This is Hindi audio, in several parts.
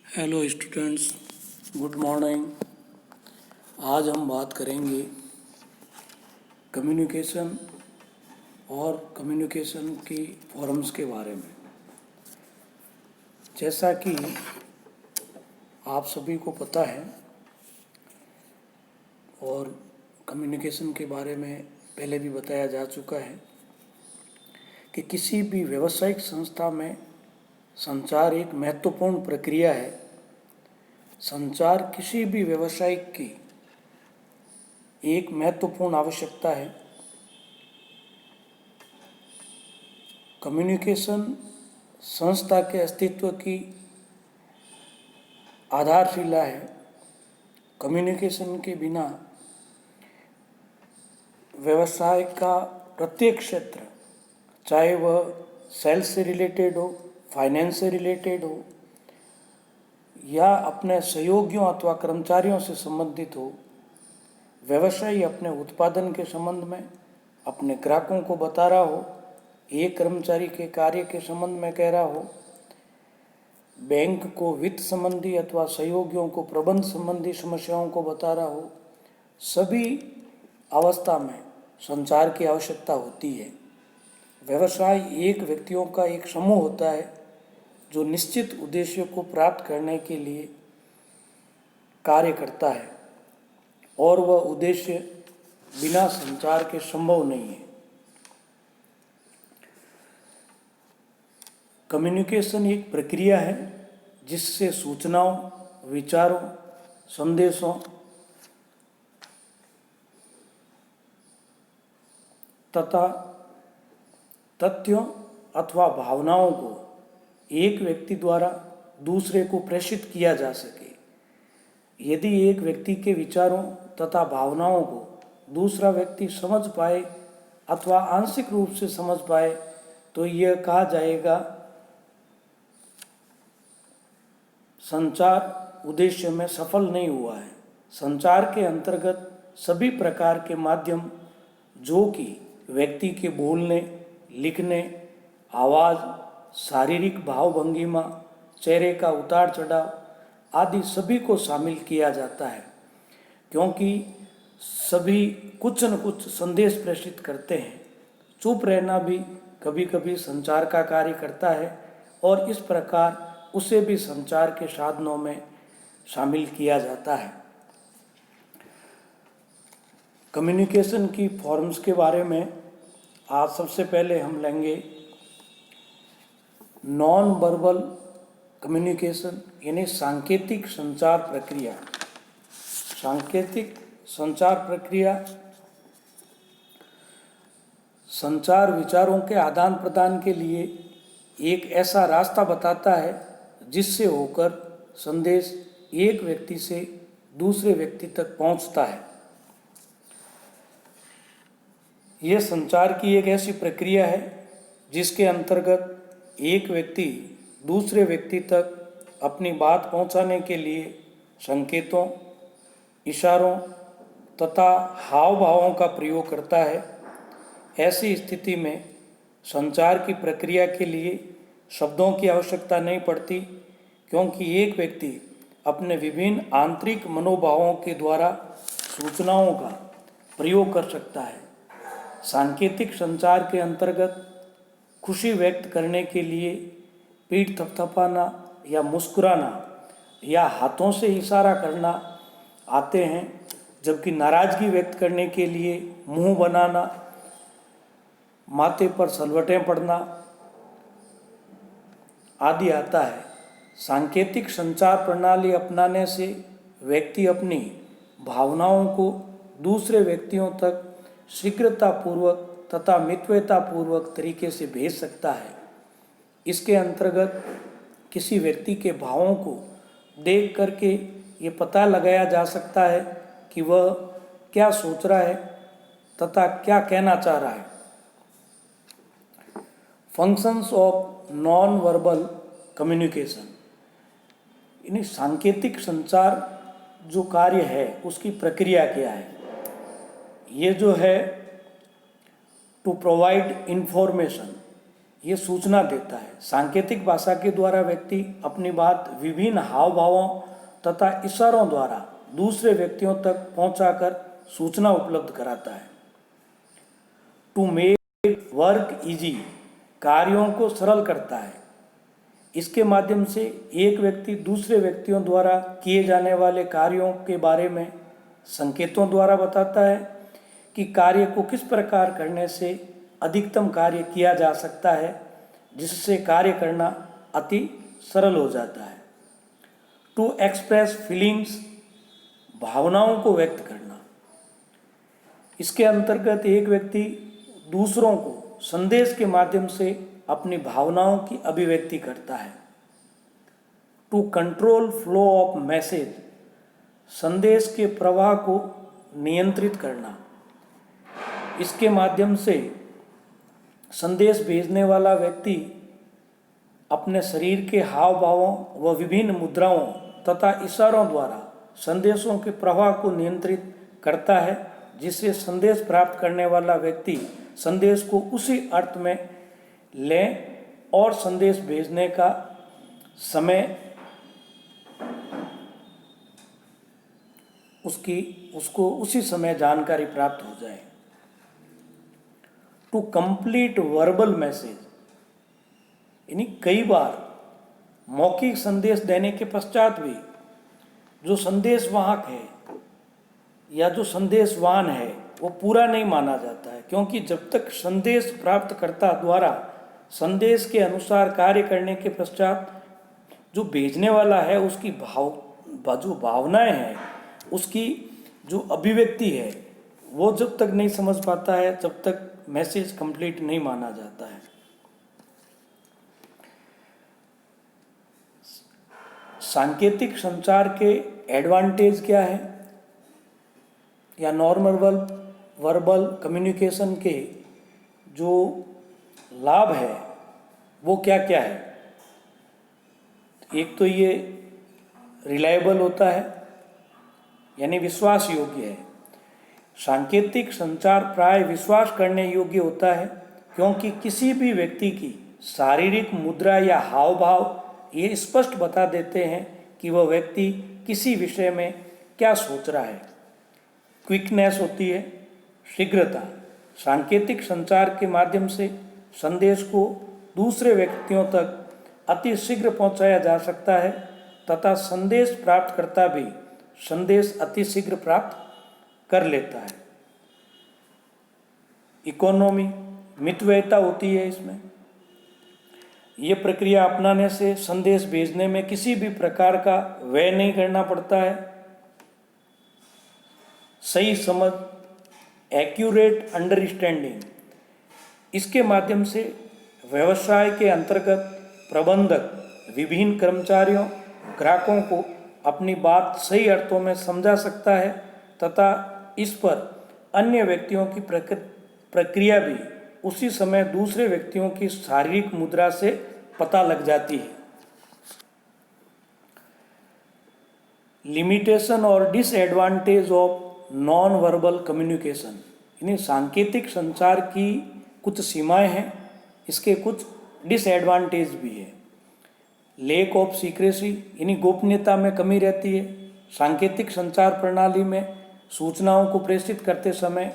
Hello students, good morning. आज हम बात करेंगे कम्युनिकेशन और कम्युनिकेशन की फॉर्म्स के बारे में। जैसा कि आप सभी को पता है और कम्युनिकेशन के बारे में पहले भी बताया जा चुका है कि किसी भी व्यावसायिक संस्था में संचार एक महत्वपूर्ण प्रक्रिया है। संचार किसी भी व्यावसायिक की एक महत्वपूर्ण आवश्यकता है। कम्युनिकेशन संस्था के अस्तित्व की आधारशिला है। कम्युनिकेशन के बिना व्यवसाय का प्रत्येक क्षेत्र, चाहे वह सेल्स से रिलेटेड हो, फाइनेंस से रिलेटेड हो या अपने सहयोगियों अथवा कर्मचारियों से संबंधित हो, व्यवसायी अपने उत्पादन के संबंध में अपने ग्राहकों को बता रहा हो, एक कर्मचारी के कार्य के संबंध में कह रहा हो, बैंक को वित्त संबंधी अथवा सहयोगियों को प्रबंध संबंधी समस्याओं को बता रहा हो, सभी अवस्था में संचार की आवश्यकता होती है। व्यवसाय एक व्यक्तियों का एक समूह होता है जो निश्चित उद्देश्य को प्राप्त करने के लिए कार्य करता है और वह उद्देश्य बिना संचार के संभव नहीं है। कम्युनिकेशन एक प्रक्रिया है जिससे सूचनाओं, विचारों, संदेशों तथा तथ्यों अथवा भावनाओं को एक व्यक्ति द्वारा दूसरे को प्रेषित किया जा सके। यदि एक व्यक्ति के विचारों तथा भावनाओं को दूसरा व्यक्ति समझ पाए अथवा आंशिक रूप से समझ पाए तो यह कहा जाएगा संचार उद्देश्य में सफल नहीं हुआ है। संचार के अंतर्गत सभी प्रकार के माध्यम जो कि व्यक्ति के बोलने, लिखने, आवाज़, शारीरिक भाव भंगिमा, चेहरे का उतार चढ़ाव आदि सभी को शामिल किया जाता है, क्योंकि सभी कुछ न कुछ संदेश प्रेषित करते हैं। चुप रहना भी कभी कभी संचार का कार्य करता है और इस प्रकार उसे भी संचार के साधनों में शामिल किया जाता है। कम्युनिकेशन की फॉर्म्स के बारे में आज सबसे पहले हम लेंगे नॉन वर्बल कम्युनिकेशन, यानी सांकेतिक संचार प्रक्रिया। सांकेतिक संचार प्रक्रिया संचार विचारों के आदान प्रदान के लिए एक ऐसा रास्ता बताता है जिससे होकर संदेश एक व्यक्ति से दूसरे व्यक्ति तक पहुंचता है। यह संचार की एक ऐसी प्रक्रिया है जिसके अंतर्गत एक व्यक्ति दूसरे व्यक्ति तक अपनी बात पहुंचाने के लिए संकेतों, इशारों तथा हाव भावों का प्रयोग करता है। ऐसी स्थिति में संचार की प्रक्रिया के लिए शब्दों की आवश्यकता नहीं पड़ती, क्योंकि एक व्यक्ति अपने विभिन्न आंतरिक मनोभावों के द्वारा सूचनाओं का प्रयोग कर सकता है। सांकेतिक संचार के अंतर्गत खुशी व्यक्त करने के लिए पीठ थपथपाना या मुस्कुराना या हाथों से इशारा करना आते हैं, जबकि नाराजगी व्यक्त करने के लिए मुंह बनाना, माथे पर सलवटें पड़ना आदि आता है। सांकेतिक संचार प्रणाली अपनाने से व्यक्ति अपनी भावनाओं को दूसरे व्यक्तियों तक शीघ्रतापूर्वक तथा मितव्यतापूर्वक तरीके से भेज सकता है। इसके अंतर्गत किसी व्यक्ति के भावों को देख करके ये पता लगाया जा सकता है कि वह क्या सोच रहा है तथा क्या कहना चाह रहा है। Functions of non verbal communication, यानी सांकेतिक संचार जो कार्य है उसकी प्रक्रिया क्या है। ये जो है टू प्रोवाइड इंफॉर्मेशन ये सूचना देता है। सांकेतिक भाषा के द्वारा व्यक्ति अपनी बात विभिन्न हाव भावों तथा इशारों द्वारा दूसरे व्यक्तियों तक पहुंचाकर सूचना उपलब्ध कराता है। टू मेक वर्क इजी, कार्यों को सरल करता है। इसके माध्यम से एक व्यक्ति दूसरे व्यक्तियों द्वारा किए जाने वाले कार्यों के बारे में संकेतों द्वारा बताता है कि कार्य को किस प्रकार करने से अधिकतम कार्य किया जा सकता है, जिससे कार्य करना अति सरल हो जाता है। टू एक्सप्रेस फीलिंग्स, भावनाओं को व्यक्त करना। इसके अंतर्गत एक व्यक्ति दूसरों को संदेश के माध्यम से अपनी भावनाओं की अभिव्यक्ति करता है। To control flow of message, संदेश के प्रवाह को नियंत्रित करना। इसके माध्यम से संदेश भेजने वाला व्यक्ति अपने शरीर के हाव भावों व विभिन्न मुद्राओं तथा इशारों द्वारा संदेशों के प्रवाह को नियंत्रित करता है, जिससे संदेश प्राप्त करने वाला व्यक्ति संदेश को उसी अर्थ में ले और संदेश भेजने का समय उसको उसी समय जानकारी प्राप्त हो जाए। टू कंप्लीट वर्बल मैसेज, यानी कई बार मौखिक संदेश देने के पश्चात भी जो संदेश वाहक है या जो संदेशवान है वो पूरा नहीं माना जाता है, क्योंकि जब तक संदेश प्राप्तकर्ता द्वारा संदेश के अनुसार कार्य करने के पश्चात जो भेजने वाला है उसकी जो भावनाएं हैं, उसकी जो अभिव्यक्ति है, वो जब तक नहीं समझ पाता है जब तक मैसेज कंप्लीट नहीं माना जाता है। सांकेतिक संचार के एडवांटेज क्या है या नॉर्मल वर्बल कम्युनिकेशन के जो लाभ है वो क्या क्या है। एक तो ये रिलायबल होता है, यानी विश्वास योग्य है। सांकेतिक संचार प्राय विश्वास करने योग्य होता है, क्योंकि किसी भी व्यक्ति की शारीरिक मुद्रा या हाव भाव ये स्पष्ट बता देते हैं कि वह व्यक्ति किसी विषय में क्या सोच रहा है। क्विकनेस होती है, शीघ्रता। सांकेतिक संचार के माध्यम से संदेश को दूसरे व्यक्तियों तक अति शीघ्र पहुंचाया जा सकता है तथा संदेश प्राप्तकर्ता भी संदेश अति शीघ्र प्राप्त कर लेता है। इकोनॉमी, मितव्ययता होती है इसमें। ये प्रक्रिया अपनाने से संदेश भेजने में किसी भी प्रकार का व्यय नहीं करना पड़ता है। सही समझ, एक्यूरेट अंडरस्टैंडिंग, इसके माध्यम से व्यवसाय के अंतर्गत प्रबंधक विभिन्न कर्मचारियों, ग्राहकों को अपनी बात सही अर्थों में समझा सकता है तथा इस पर अन्य व्यक्तियों की प्रक्रिया भी उसी समय दूसरे व्यक्तियों की शारीरिक मुद्रा से पता लग जाती है। लिमिटेशन और disadvantage of non verbal communication, यानी सांकेतिक संचार की कुछ सीमाएं हैं, इसके कुछ डिसएडवांटेज भी है। लैक ऑफ सीक्रेसी, यानी गोपनीयता में कमी रहती है। सांकेतिक संचार प्रणाली में सूचनाओं को प्रेषित करते समय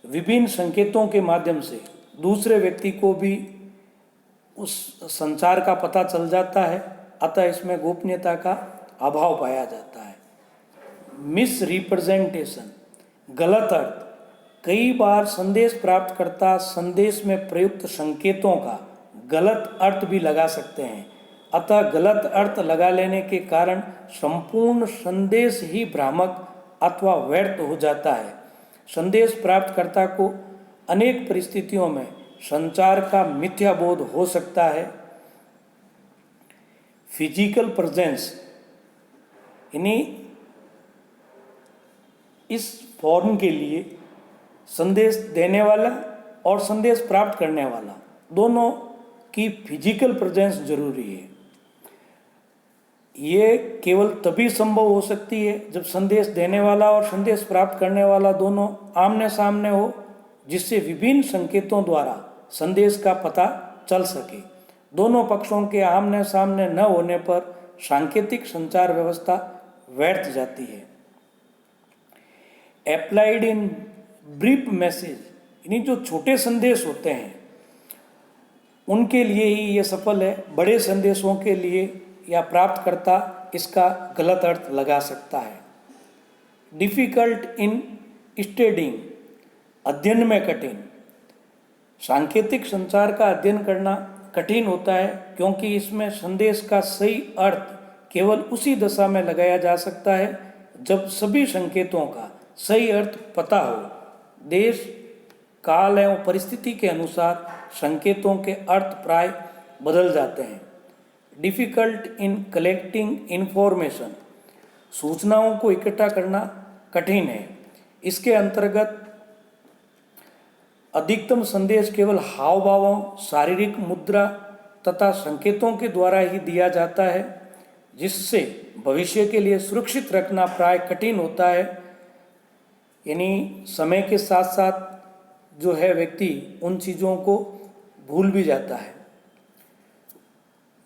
विभिन्न संकेतों के माध्यम से दूसरे व्यक्ति को भी उस संचार का पता चल जाता है, अतः इसमें गोपनीयता का अभाव पाया जाता है। मिस रिप्रेजेंटेशन, गलत अर्थ। कई बार संदेश प्राप्तकर्ता संदेश में प्रयुक्त संकेतों का गलत अर्थ भी लगा सकते हैं, अतः गलत अर्थ लगा लेने के कारण संपूर्ण संदेश ही भ्रामक अथवा व्यर्थ हो जाता है। संदेश प्राप्तकर्ता को अनेक परिस्थितियों में संचार का मिथ्या बोध हो सकता है। फिजिकल प्रेजेंस, यानी इस फॉर्म के लिए संदेश देने वाला और संदेश प्राप्त करने वाला दोनों की फिजिकल प्रेजेंस जरूरी है। ये केवल तभी संभव हो सकती है जब संदेश देने वाला और संदेश प्राप्त करने वाला दोनों आमने सामने हो, जिससे विभिन्न संकेतों द्वारा संदेश का पता चल सके। दोनों पक्षों के आमने सामने न होने पर सांकेतिक संचार व्यवस्था व्यर्थ जाती है। अप्लाइड इन ब्रीफ मैसेज, यानी जो छोटे संदेश होते हैं उनके लिए ही ये सफल है। बड़े संदेशों के लिए या प्राप्तकर्ता इसका गलत अर्थ लगा सकता है। डिफ़िकल्ट इन स्टडिंग, अध्ययन में कठिन। सांकेतिक संचार का अध्ययन करना कठिन होता है क्योंकि इसमें संदेश का सही अर्थ केवल उसी दशा में लगाया जा सकता है जब सभी संकेतों का सही अर्थ पता हो। देश, काल एवं परिस्थिति के अनुसार संकेतों के अर्थ प्राय बदल जाते हैं। डिफ़िकल्ट इन कलेक्टिंग इन्फॉर्मेशन, सूचनाओं को इकट्ठा करना कठिन है। इसके अंतर्गत अधिकतम संदेश केवल हाव भावों, शारीरिक मुद्रा तथा संकेतों के द्वारा ही दिया जाता है, जिससे भविष्य के लिए सुरक्षित रखना प्राय कठिन होता है। यानी समय के साथ साथ जो है व्यक्ति उन चीज़ों को भूल भी जाता है।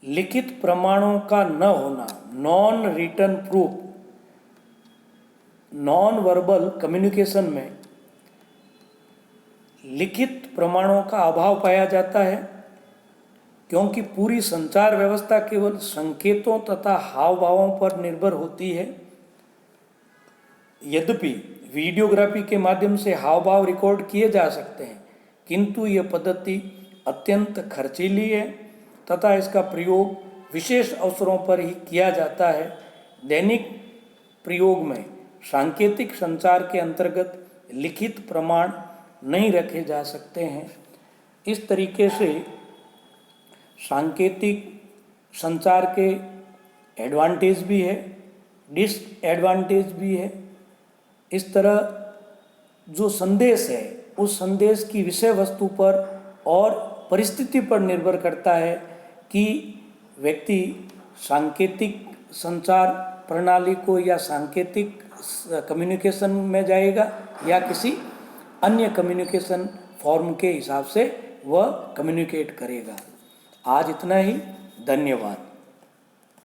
लिखित प्रमाणों का न होना, non written proof. Non verbal communication में लिखित प्रमाणों का अभाव पाया जाता है क्योंकि पूरी संचार व्यवस्था केवल संकेतों तथा हाव भावों पर निर्भर होती है। यद्यपि वीडियोग्राफी के माध्यम से हाव भाव रिकॉर्ड किए जा सकते हैं, किंतु यह पद्धति अत्यंत खर्चीली है तथा इसका प्रयोग विशेष अवसरों पर ही किया जाता है। दैनिक प्रयोग में सांकेतिक संचार के अंतर्गत लिखित प्रमाण नहीं रखे जा सकते हैं। इस तरीके से सांकेतिक संचार के एडवांटेज भी है, डिसएडवांटेज भी है। इस तरह जो संदेश है उस संदेश की विषय वस्तु पर और परिस्थिति पर निर्भर करता है कि व्यक्ति सांकेतिक संचार प्रणाली को या सांकेतिक कम्युनिकेशन में जाएगा या किसी अन्य कम्युनिकेशन फॉर्म के हिसाब से वह कम्युनिकेट करेगा। आज इतना ही, धन्यवाद।